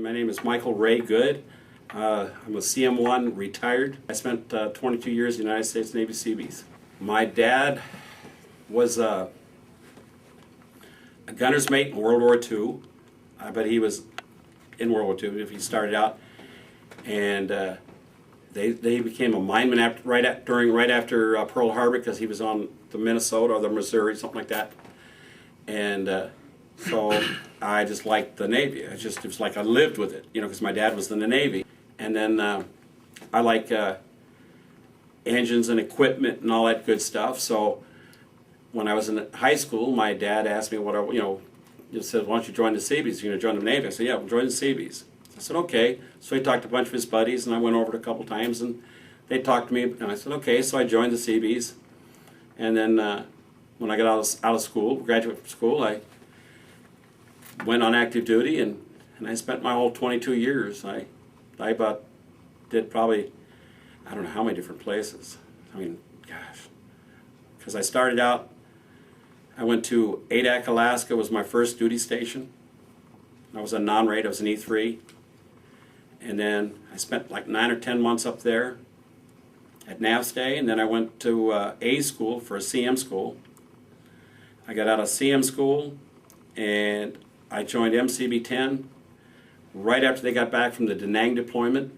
My name is Michael Ray Goode. I'm a CM1 retired. I spent 22 years in the United States Navy Seabees. My dad was a gunner's mate in World War II. I bet he was in World War II if he started out. And they became a mineman right after Pearl Harbor, because he was on the Minnesota or the Missouri, something like that. And so I just liked the Navy. It was like I lived with it, because my dad was in the Navy. And then I like engines and equipment and all that good stuff. So when I was in high school, my dad asked me he said, "Why don't you join the Seabees? You're going to join the Navy?" I said, "Yeah, we'll join the Seabees." I said, "Okay." So he talked to a bunch of his buddies, and I went over it a couple times, and they talked to me, and I said, "Okay." So I joined the Seabees, and then when I got out of school, graduate school, I went on active duty, and I spent my whole 22 years. I did probably, I don't know how many different places. I mean, gosh, because I started out, I went to Adak, Alaska, was my first duty station. I was a non-rate, I was an E3. And then I spent like 9 or 10 months up there at NAVSTAY, and then I went to A school for a CM school. I got out of CM school, and I joined MCB 10 right after they got back from the Da Nang deployment.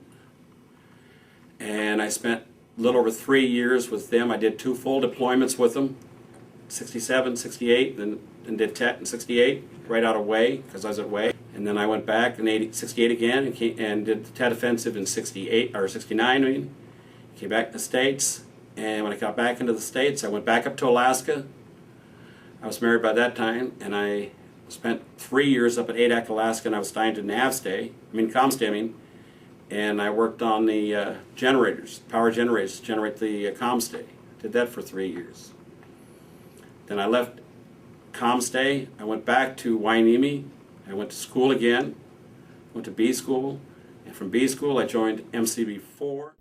And I spent a little over 3 years with them. I did 2 full deployments with them, 67, 68, and did TET in 68, right out of Way, because I was at Way. And then I went back in 68 again and did the TET offensive in 68, or 69, I mean. Came back to the States, and when I got back into the States, I went back up to Alaska. I was married by that time, and I spent 3 years up at Adak, Alaska, and I was assigned to COMSTAY, and I worked on the generators, power generators, to generate the COMSTAY. Did that for 3 years. Then I left COMSTAY, I went back to Wainimi, I went to school again, went to B school, and from B school I joined MCB 4.